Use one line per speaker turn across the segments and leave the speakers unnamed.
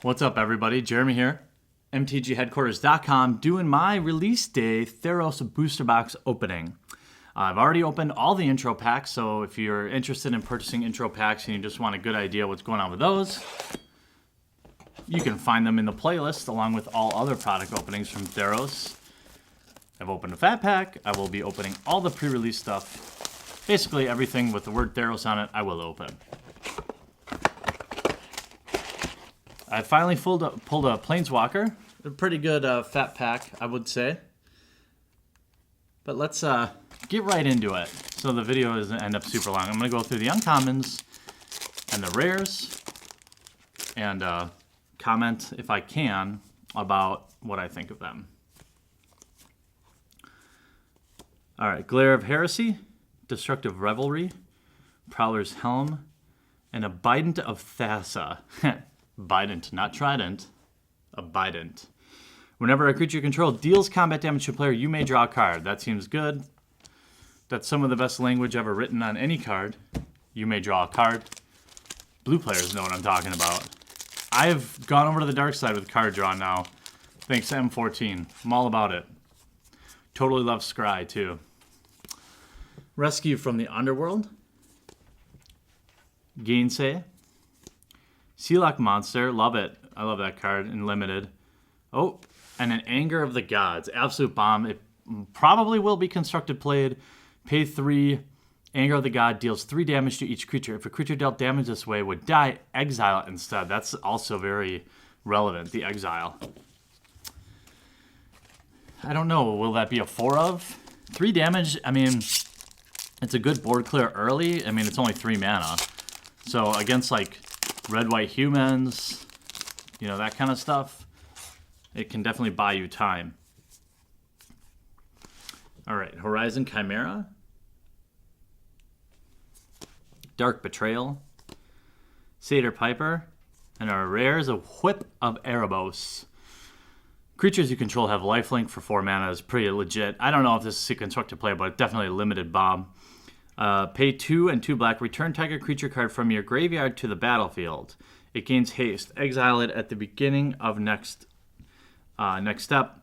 What's up, everybody? Jeremy here, MTGheadquarters.com, doing my release day Theros booster box opening. I've already opened all the intro packs, so if you're interested in purchasing intro packs and you just want a good idea what's going on with those, you can find them in the playlist along with all other product openings from Theros. I've opened a fat pack. I will be opening all the pre-release stuff. Basically everything with the word Theros on it, I will open. I finally pulled a Planeswalker. A pretty good fat pack, I would say. But let's get right into it so the video doesn't end up super long. I'm going to go through the uncommons and the rares and comment, if I can, about what I think of them. Alright, Glare of Heresy, Destructive Revelry, Prowler's Helm, and Abidant of Thassa. Bident, not Trident. Abidant. Whenever a creature you control deals combat damage to a player, you may draw a card. That seems good. That's some of the best language ever written on any card. You may draw a card. Blue players know what I'm talking about. I've gone over to the dark side with card draw now. Thanks to M14. I'm all about it. Totally love Scry, too. Rescue from the Underworld. Gainsay. Sealock Monster, love it. I love that card in limited. Oh, and an Anger of the Gods. Absolute bomb. It probably will be constructed played. Pay 3. Anger of the God deals 3 damage to each creature. If a creature dealt damage this way would die, exile it instead. That's also very relevant, the exile. I don't know. Will that be a 4 of? 3 damage, I mean, it's a good board clear early. I mean, it's only 3 mana. So against, like, red-white humans, you know, that kind of stuff, it can definitely buy you time. All right, Horizon Chimera. Dark Betrayal. Satyr Piper. And our rare is a Whip of Erebos. Creatures you control have lifelink for 4 mana. Is pretty legit. I don't know if this is a constructed play, but definitely a limited bomb. Pay 2 and 2 black. Return target creature card from your graveyard to the battlefield. It gains haste. Exile it at the beginning of next step.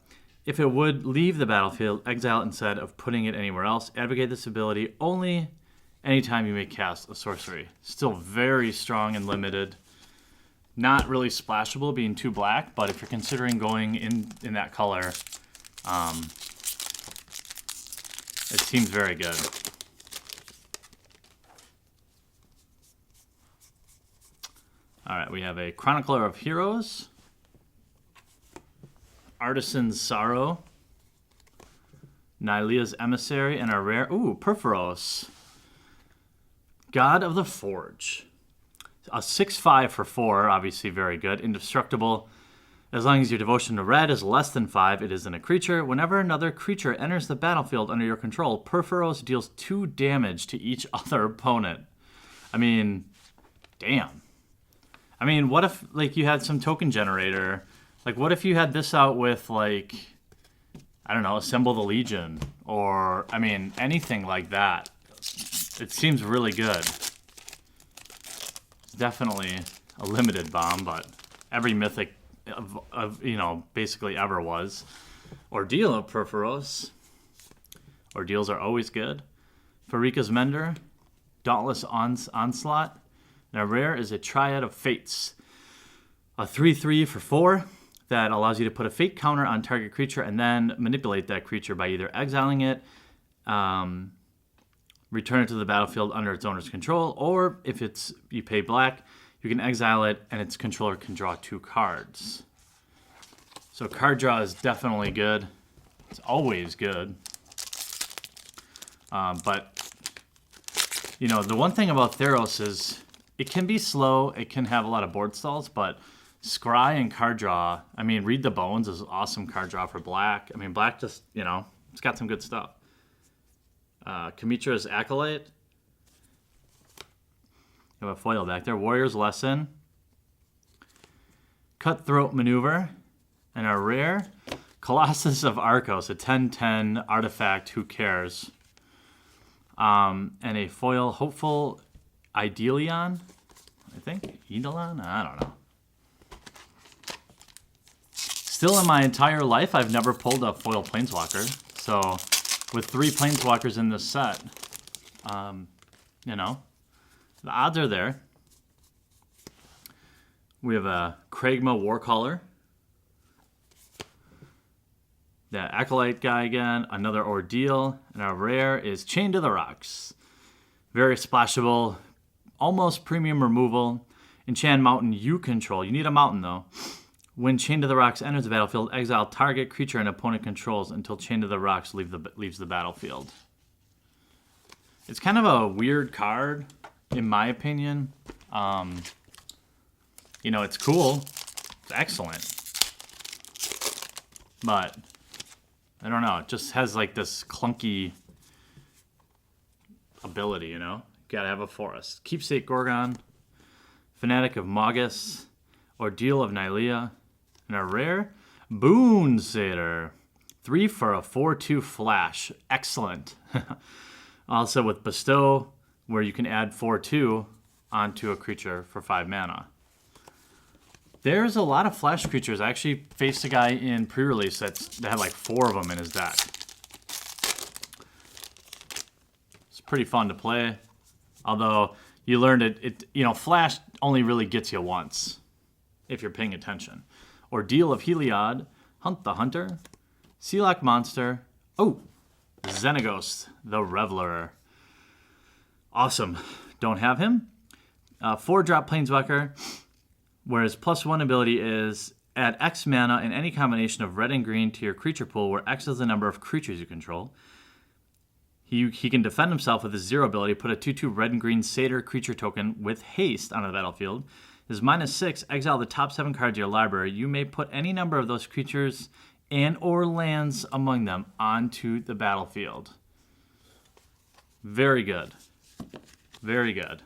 If it would leave the battlefield, exile it instead of putting it anywhere else. Advocate this ability only anytime you may cast a sorcery. Still very strong and limited. Not really splashable, being 2 black, but if you're considering going in that color, it seems very good. All right, we have a Chronicler of Heroes, Artisan's Sorrow, Nylea's Emissary, and our rare, Perforos, God of the Forge. A 6/5 for 4, obviously very good. Indestructible. As long as your devotion to red is less than 5, it isn't a creature. Whenever another creature enters the battlefield under your control, Perforos deals 2 damage to each other opponent. I mean, damn. I mean, what if, like, you had some token generator? Like, what if you had this out with, like, I don't know, Assemble the Legion? Or, I mean, anything like that. It seems really good. It's definitely a limited bomb, but every mythic of you know, basically ever was. Ordeal of Perforos. Ordeals are always good. Farika's Mender. Dauntless Onslaught. Now, rare is a Triad of Fates. A 3/3 for 4 that allows you to put a fate counter on target creature and then manipulate that creature by either exiling it, return it to the battlefield under its owner's control, or if you pay black, you can exile it and its controller can draw 2 cards. So card draw is definitely good. It's always good. But, you know, the one thing about Theros is it can be slow, it can have a lot of board stalls, but Scry and card draw, I mean, Read the Bones is awesome card draw for black. I mean, black just, you know, it's got some good stuff. Kamitra's Acolyte. You have a foil back there. Warrior's Lesson. Cutthroat Maneuver. And our rare, Colossus of Arcos, a 10/10 artifact, who cares? And a foil Hopeful Idelion, I think. Eidolon? I don't know. Still in my entire life, I've never pulled a foil Planeswalker. So with 3 Planeswalkers in this set, you know, the odds are there. We have a Kragma Warcaller. The Acolyte guy again, another Ordeal, and our rare is Chained to the Rocks. Very splashable, almost premium removal. Enchant mountain you control. You need a mountain though. When Chained to the Rocks enters the battlefield, exile target creature an opponent controls until Chained to the Rocks leaves the battlefield. It's kind of a weird card, in my opinion. You know, it's cool. It's excellent. But I don't know. It just has like this clunky ability, you know? Gotta have a forest. Keepsake Gorgon, Fanatic of Magus, Ordeal of Nylea, and our rare, Boon Satyr. 3 for a 4/2 flash. Excellent. Also with Bestow, where you can add 4/2 onto a creature for 5 mana. There's a lot of flash creatures. I actually faced a guy in pre-release that had like 4 of them in his deck. It's pretty fun to play. Although you learned you know, flash only really gets you once if you're paying attention. Ordeal of Heliod, Hunt the Hunter, Sealock Monster. Oh, Xenaghost, the Reveler. Awesome. Don't have him. 4-drop Planeswalker, where his +1 ability is add X mana in any combination of red and green to your creature pool, where X is the number of creatures you control. He can defend himself with his 0 ability, put a 2/2 red and green Satyr creature token with haste onto the battlefield. His -6, exile the top 7 cards of your library. You may put any number of those creatures and or lands among them onto the battlefield. Very good. Very good.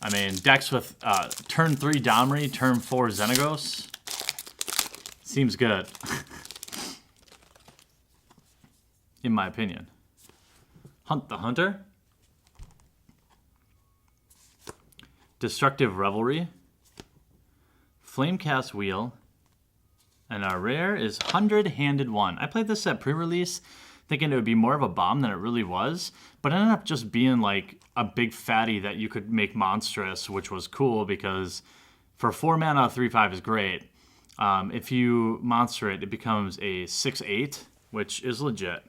I mean, decks with turn 3 Domri, turn 4 Xenagos. Seems good. In my opinion. Hunt the Hunter. Destructive Revelry. Flamecast Wheel. And our rare is 100-Handed One. I played this at pre-release thinking it would be more of a bomb than it really was, but it ended up just being like a big fatty that you could make monstrous, which was cool because for 4 mana, 3/5 is great. If you monster it, it becomes a 6/8, which is legit.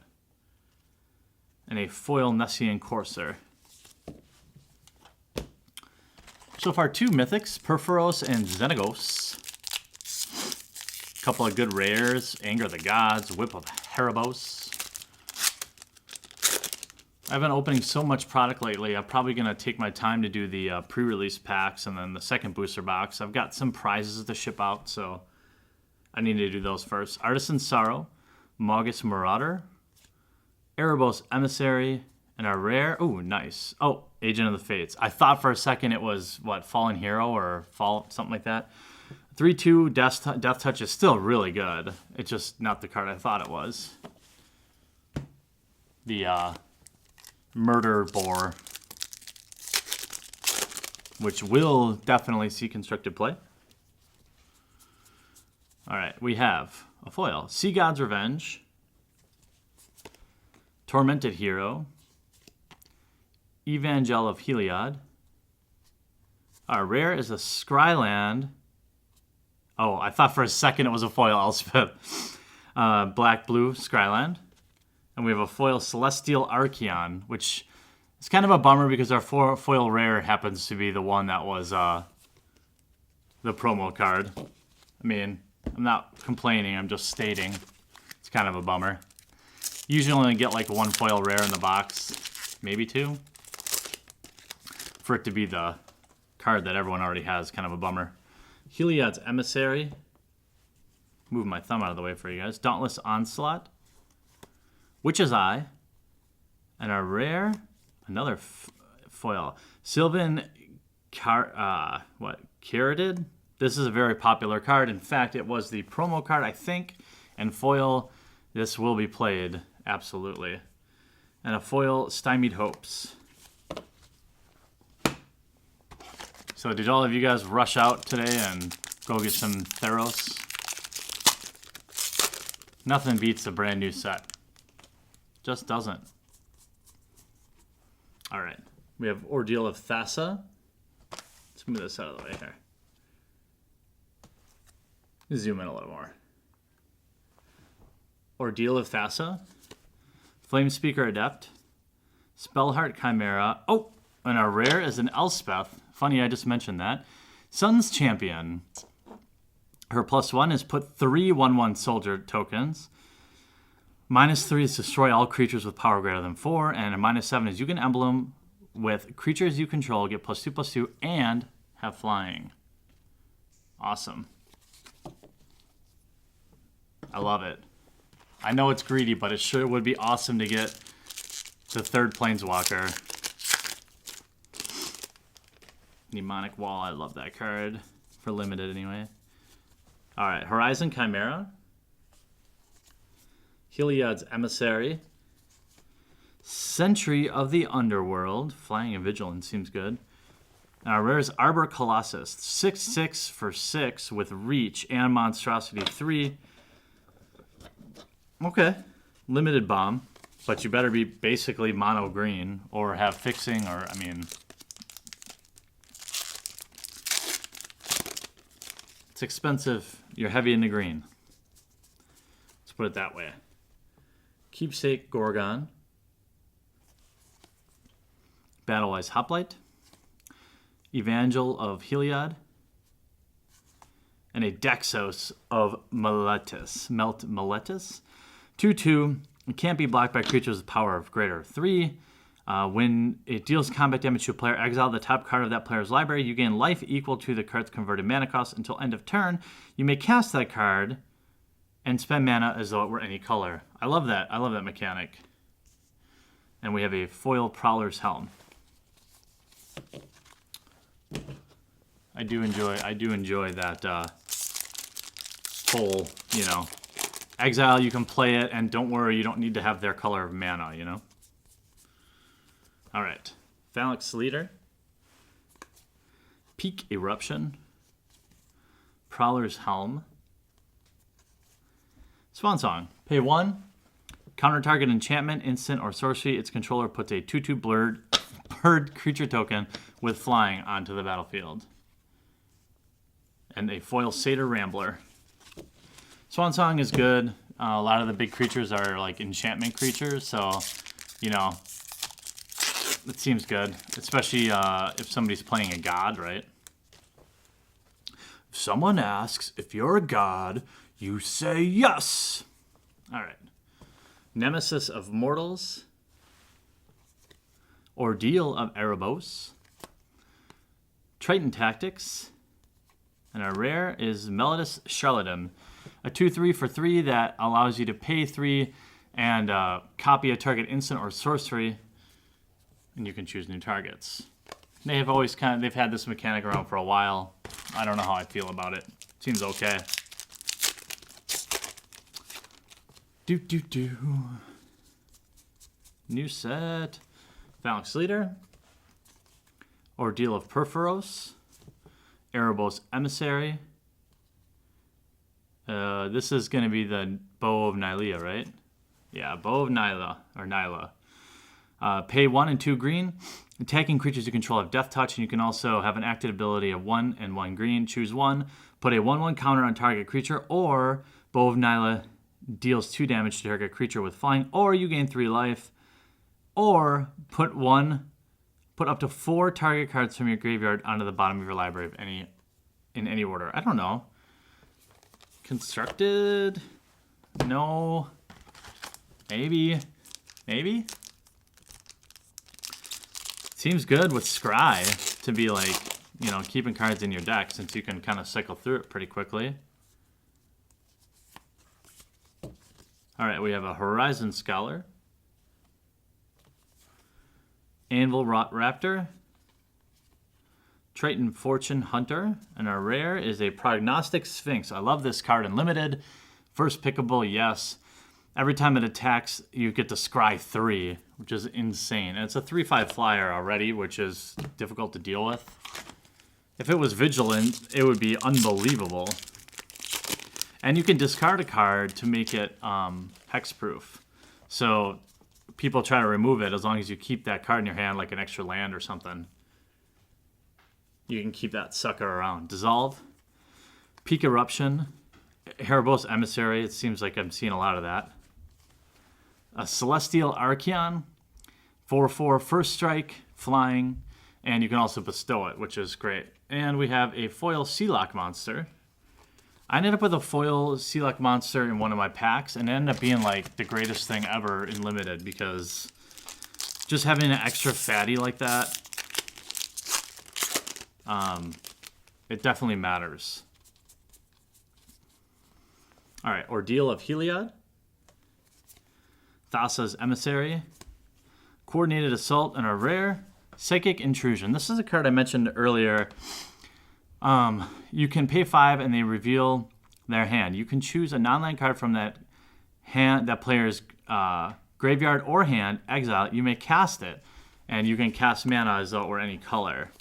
And a foil Nessian Courser. So far, 2 mythics, Perforos and Xenagos. Couple of good rares, Anger of the Gods, Whip of Erebos. I've been opening so much product lately, I'm probably going to take my time to do the pre-release packs and then the second booster box. I've got some prizes to ship out, so I need to do those first. Artisan Sorrow, Magus Marauder, Erebos Emissary, and our rare, oh, nice. Oh, Agent of the Fates. I thought for a second it was, what, Fallen Hero or something like that. 3/2 Death Touch is still really good. It's just not the card I thought it was. The Murder Boar, which will definitely see constructed play. All right, we have a foil. Sea God's Revenge. Tormented Hero. Evangel of Heliod. Our rare is a Scryland. Oh, I thought for a second it was a foil Elspeth. Black-blue Scryland. And we have a foil Celestial Archeon, which is kind of a bummer because our foil rare happens to be the one that was the promo card. I mean, I'm not complaining, I'm just stating. It's kind of a bummer. Usually only get like 1 foil rare in the box, maybe 2. For it to be the card that everyone already has, kind of a bummer. Heliod's Emissary. Move my thumb out of the way for you guys. Dauntless Onslaught. Witch's Eye. And our rare, another foil. Sylvan Caridid? This is a very popular card. In fact, it was the promo card, I think. And foil, this will be played, absolutely. And a foil Stymied Hopes. So did all of you guys rush out today and Go get some Theros. Nothing beats a brand new set. Just doesn't. All right. We have Ordeal of Thassa. Let's move this out of the way here. Zoom in a little more. Ordeal of Thassa. Flame Speaker Adept. Spellheart Chimera. Oh, and our rare is an Elspeth. Funny, I just mentioned that. Sun's Champion. Her +1 is put 3 1/1 soldier tokens. -3 is destroy all creatures with power greater than 4. And a -7 is you can emblem with creatures you control, get +2/+2, and have flying. Awesome. I love it. I know it's greedy, but it sure would be awesome to get the 3rd Planeswalker. Mnemonic Wall, I love that card. For limited, anyway. Alright, Horizon Chimera. Heliod's Emissary. Sentry of the Underworld. Flying and Vigilant seems good. Our rare is Arbor Colossus. 6/6 for 6 with Reach and Monstrosity 3. Okay. Limited bomb. But you better be basically mono green or have fixing or, I mean... It's expensive. You're heavy into green. Let's put it that way. Keepsake Gorgon. Battlewise Hoplite. Evangel of Heliod. And a Dexos of Meletis. Meletis. 2/2. It can't be blocked by creatures with power of greater 3. When it deals combat damage to a player, exile the top card of that player's library. You gain life equal to the card's converted mana cost until end of turn. You may cast that card and spend mana as though it were any color. I love that. I love that mechanic. And we have a foil Prowler's Helm. I do enjoy that whole, you know, exile, you can play it, and don't worry, you don't need to have their color of mana, you know? All right. Phalanx Leader. Peak Eruption. Prowler's Helm. Swan Song. Pay 1. Counter target enchantment, instant, or sorcery. Its controller puts a 2/2 bird creature token with flying onto the battlefield. And a foil Satyr Rambler. Swan Song is good. A lot of the big creatures are like enchantment creatures, so, you know, it seems good. Especially if somebody's playing a god, right? If someone asks if you're a god, you say yes. All right. Nemesis of Mortals. Ordeal of Erebos. Triton Tactics. And our rare is Melodus Charlatan. A 2/3 for 3 that allows you to pay 3 and copy a target instant or sorcery, and you can choose new targets. They have always they've had this mechanic around for a while. I don't know how I feel about it. Seems okay. New set. Phalanx Leader. Ordeal of Perforos. Erebos Emissary. This is going to be the Bow of Nylea, right? Yeah, Bow of Nyla, or Nyla. Pay 1 and 2 green. Attacking creatures you control have Death Touch, and you can also have an active ability of 1 and 1 green. Choose 1. Put a 1/1 counter on target creature, or Bow of Nyla deals 2 damage to target creature with flying, or you gain 3 life. Or put up to 4 target cards from your graveyard onto the bottom of your library of in any order. I don't know. Constructed? No. Maybe. Maybe? Seems good with Scry to be like, you know, keeping cards in your deck since you can kind of cycle through it pretty quickly. All right, we have a Horizon Scholar. Anvil Rot Raptor. Triton Fortune Hunter. And our rare is a Prognostic Sphinx. I love this card in Limited. First pickable, yes. Every time it attacks, you get to scry 3, which is insane. And it's a 3/5 flyer already, which is difficult to deal with. If it was Vigilant, it would be unbelievable. And you can discard a card to make it hexproof. So people try to remove it as long as you keep that card in your hand, like an extra land or something. You can keep that sucker around. Dissolve. Peak Eruption. Erebos Emissary. It seems like I'm seeing a lot of that. A Celestial Archeon. 4/4 first strike, flying. And you can also bestow it, which is great. And we have a foil Sealock monster. I ended up with a foil Sealock monster in one of my packs, and it ended up being like the greatest thing ever in Limited, because just having an extra fatty like that, it definitely matters. All right, Ordeal of Heliod. Thassa's Emissary. Coordinated Assault, and a rare Psychic Intrusion. This is a card I mentioned earlier. You can pay 5 and they reveal their hand. You can choose a non-land card from that player's graveyard or hand, exile it. You may cast it, and you can cast mana as though it were any color.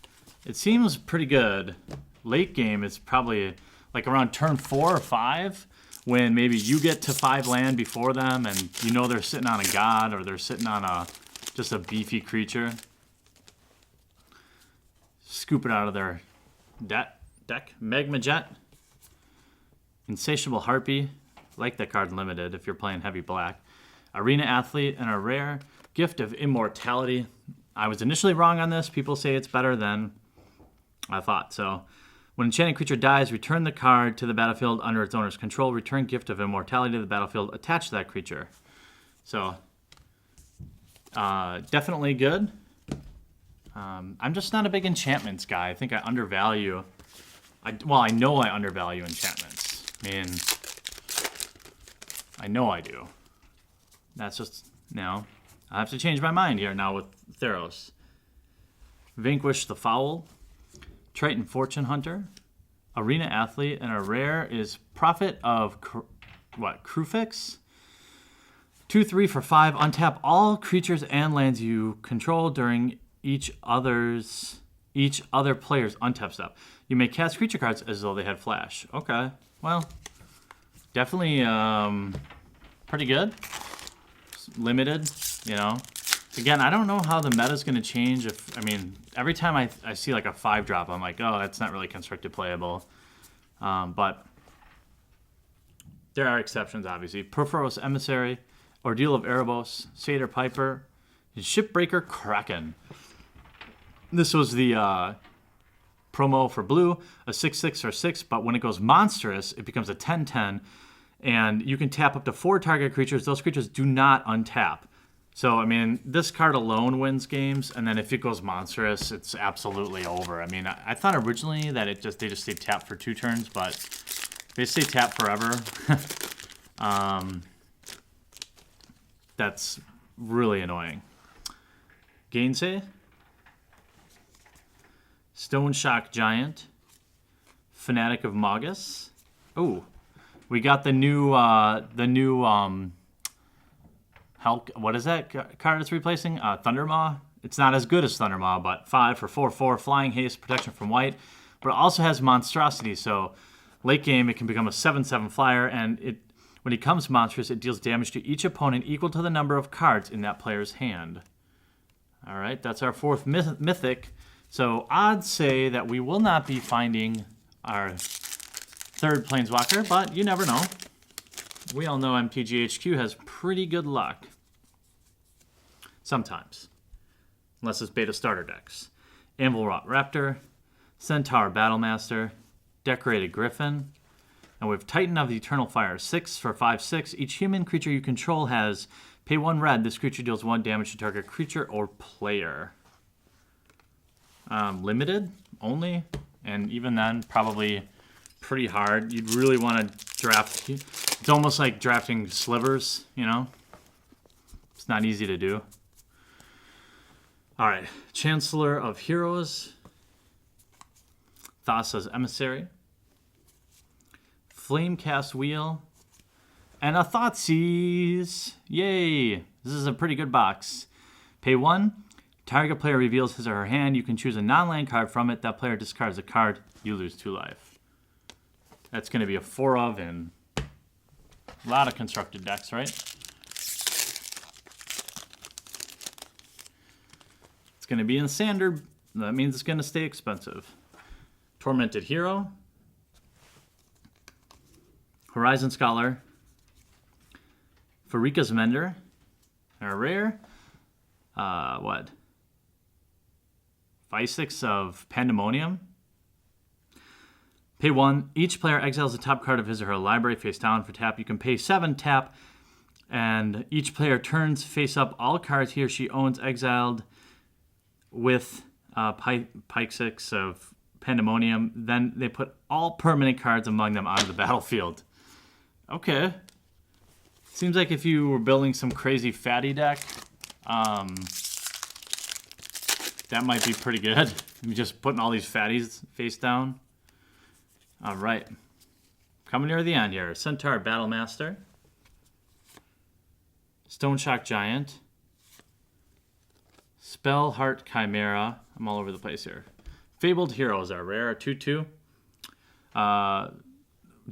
It seems pretty good. Late game, it's probably like around turn 4 or 5, when maybe you get to 5 land before them, and you know they're sitting on a god, or they're sitting on just a beefy creature. Scoop it out of their deck. Magma Jet. Insatiable Harpy. Like that card Limited if you're playing heavy black. Arena Athlete, and a rare Gift of Immortality. I was initially wrong on this. People say it's better than I thought. So when an enchanted creature dies, return the card to the battlefield under its owner's control. Return Gift of Immortality to the battlefield attached to that creature. So definitely good. I'm just not a big enchantments guy. I think I undervalue. I know I undervalue enchantments. I mean, I know I do. That's just, I have to change my mind here now with Theros. Vanquish the Foul. Triton Fortune Hunter. Arena Athlete, and a rare is Prophet of Krufix. 2/3 for 5. Untap all creatures and lands you control during each other player's untap step. You may cast creature cards as though they had flash. Okay, well, definitely pretty good. Limited, Again, I don't know how the meta's going to change. Every time I see like a 5-drop, I'm like, oh, that's not really constructed playable. But there are exceptions, obviously. Perforos Emissary, Ordeal of Erebos, Satyr Piper, and Shipbreaker Kraken. This was the promo for blue, a 6/6 or 6, but when it goes monstrous, it becomes a 10/10, and you can tap up to 4 target creatures. Those creatures do not untap. So, this card alone wins games, and then if it goes monstrous, it's absolutely over. I thought originally that they just stay tapped for 2 turns, but they stay tapped forever. That's really annoying. Gainsay. Stone Shock Giant. Fanatic of Magus. Oh, we got the new what is that card it's replacing? Thundermaw. It's not as good as Thundermaw, but 5 for 4/4, flying haste, protection from white. But it also has monstrosity, so late game it can become a 7/7 flyer, and when it becomes monstrous, it deals damage to each opponent equal to the number of cards in that player's hand. All right, that's our 4th mythic. So odds say that we will not be finding our 3rd Planeswalker, but you never know. We all know MTG HQ has pretty good luck. Sometimes. Unless it's beta starter decks. Anvilwrought Raptor, Centaur Battlemaster, Decorated Griffin, and we have Titan of the Eternal Fire. 6 for 5/6. Each human creature you control has pay 1 red. This creature deals 1 damage to target creature or player. Limited only, and even then probably pretty hard. You'd really want to draft. It's almost like drafting slivers, It's not easy to do. All right, Chancellor of Heroes, Thassa's Emissary, Flamecast Wheel, and a Thoughtseize. Yay! This is a pretty good box. Pay 1, Target player reveals his or her hand. You can choose a non-land card from it. That player discards a card. You lose 2 life. That's going to be a 4 of in a lot of constructed decks, right? It's going to be in standard. That means it's going to stay expensive. Tormented Hero. Horizon Scholar. Farika's Mender. And a rare. What? 5/6 of Pandemonium. Pay 1. Each player exiles the top card of his or her library face down for tap. You can pay 7, tap, and each player turns face up all cards he or she owns exiled with Pike 6 of Pandemonium. Then they put all permanent cards among them onto the battlefield. Okay. Seems like if you were building some crazy fatty deck, that might be pretty good. Just putting all these fatties face down. All right. Coming near the end here. Centaur Battlemaster. Stone Shock Giant. Spellheart Chimera. I'm all over the place here. Fabled Heroes are rare. A 2/2.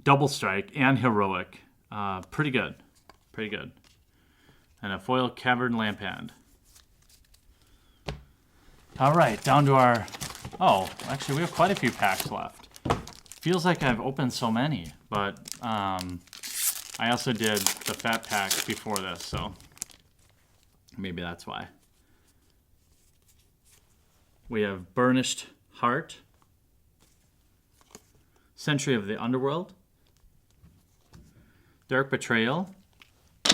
Double Strike and Heroic. Pretty good. Pretty good. And a foil Cavern Lamphand. All right, down to our... Oh, actually, we have quite a few packs left. Feels like I've opened so many, but I also did the fat pack before this, so maybe that's why. We have Burnished Heart, Sentry of the Underworld, Dark Betrayal,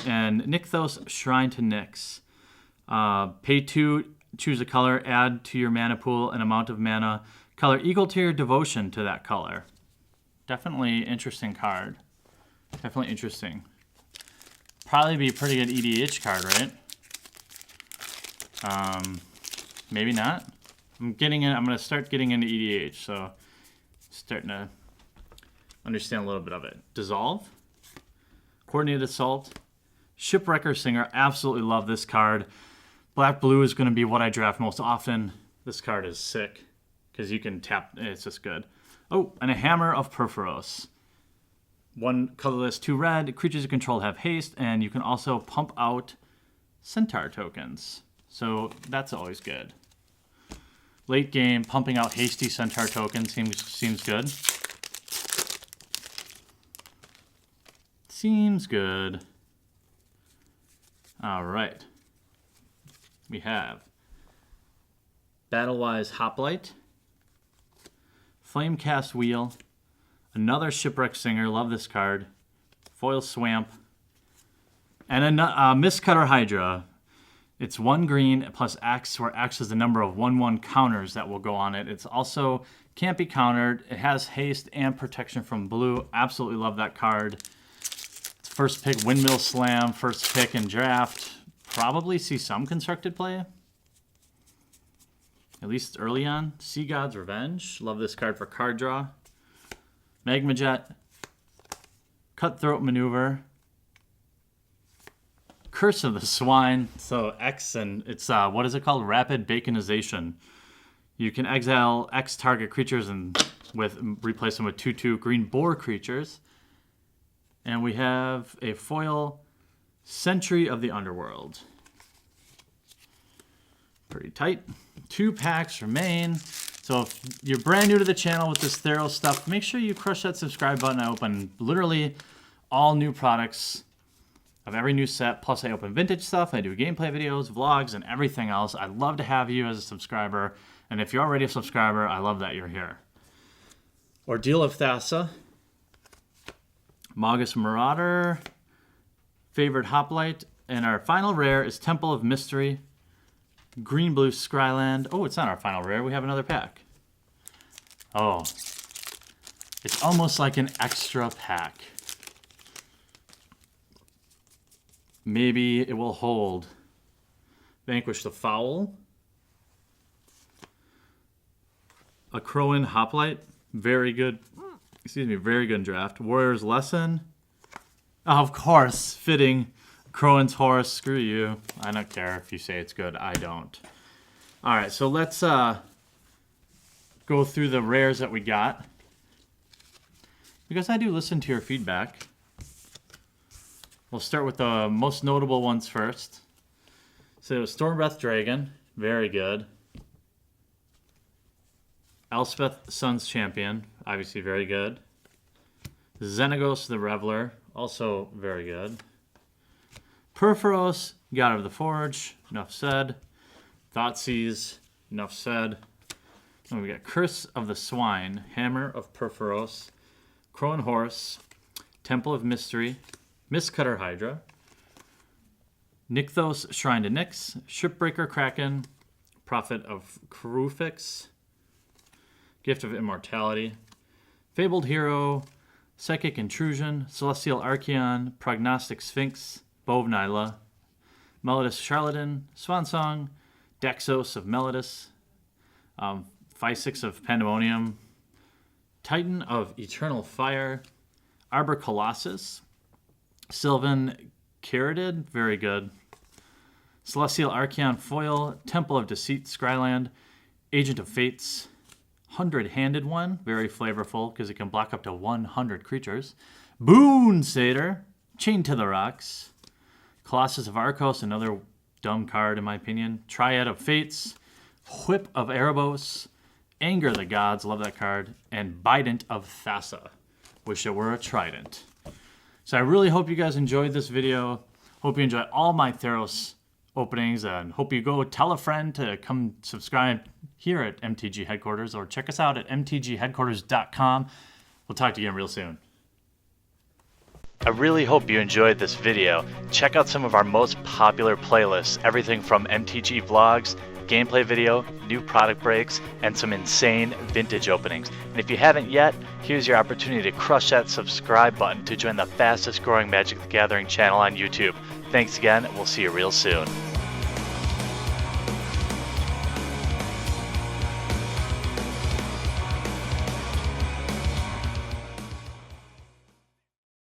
and Nykthos Shrine to Nyx. Pay 2, choose a color, add to your mana pool an amount of mana, color equal to your devotion to that color. Definitely interesting card. Definitely interesting. Probably be a pretty good EDH card, right? Maybe not. I'm going to start getting into EDH, so starting to understand a little bit of it. Dissolve. Coordinated Assault. Shipwrecker Singer. Absolutely love this card. Black-blue is going to be what I draft most often. This card is sick because you can tap. It's just good. Oh, and a Hammer of Perforos. 1 colorless, 2 red. Creatures you control have haste, and you can also pump out Centaur tokens. So that's always good. Late game, pumping out hasty Centaur tokens seems good. Seems good. All right. We have Battlewise Hoplite, Flamecast Wheel, another Shipwreck Singer, love this card, Foil Swamp, and a Mistcutter Hydra. It's 1 green plus X, where X is the number of 1/1 counters that will go on it. It's also can't be countered. It has haste and protection from blue. Absolutely love that card. It's first pick Windmill Slam, first pick in draft. Probably see some constructed play. At least early on. Sea God's Revenge. Love this card for card draw. Magma Jet. Cutthroat Maneuver. Curse of the Swine. So X, and it's, what is it called? Rapid Baconization. You can exile X target creatures and replace them with 2/2 green boar creatures. And we have a foil Sentry of the Underworld. Pretty tight. 2 packs remain. So if you're brand new to the channel with this Theros stuff, make sure you crush that subscribe button. I open literally all new products of every new set. Plus I open vintage stuff. I do gameplay videos, vlogs, and everything else. I'd love to have you as a subscriber. And if you're already a subscriber, I love that you're here. Ordeal of Thassa. Magus Marauder. Favored Hoplite. And our final rare is Temple of Mystery. Green Blue Scryland. Oh, it's not our final rare. We have another pack. Oh. It's almost like an extra pack. Maybe it will hold Vanquish the Foul. A Crowan Hoplite. Very good. Excuse me, very good draft. Warrior's Lesson. Oh, of course, fitting. Crowan's Horse. Screw you. I don't care if you say it's good. I don't. All right, so let's go through the rares that we got, because I do listen to your feedback. We'll start with the most notable ones first. So Stormbreath Dragon, very good. Elspeth Sun's Champion, obviously very good. Xenagos the Reveler, also very good. Perforos, God of the Forge, enough said. Thoughtseize, enough said. And we got Curse of the Swine, Hammer of Perforos, Crone Horse, Temple of Mystery, Mistcutter Hydra, Nykthos Shrine to Nyx, Shipbreaker Kraken, Prophet of Krufix, Gift of Immortality, Fabled Hero, Psychic Intrusion, Celestial Archeon, Prognostic Sphinx, Bow of Nyla, Melodus Charlatan, Swansong, Dexos of Melodus, Physix of Pandemonium, Titan of Eternal Fire, Arbor Colossus, Sylvan Caridid, very good. Celestial Archeon Foil, Temple of Deceit Scryland, Agent of Fates, 100-Handed One, very flavorful because it can block up to 100 creatures. Boon Satyr, Chained to the Rocks, Colossus of Arcos, another dumb card in my opinion. Triad of Fates, Whip of Erebos, Anger the Gods, love that card, and Bident of Thassa. Wish it were a trident. So I really hope you guys enjoyed this video. Hope you enjoy all my Theros openings, and hope you go tell a friend to come subscribe here at MTG Headquarters, or check us out at mtgheadquarters.com. We'll talk to you again real soon. I really hope you enjoyed this video. Check out some of our most popular playlists, everything from MTG vlogs, gameplay video, new product breaks, and some insane vintage openings. And if you haven't yet, here's your opportunity to crush that subscribe button to join the fastest growing Magic the Gathering channel on YouTube. Thanks again, and we'll see you real soon.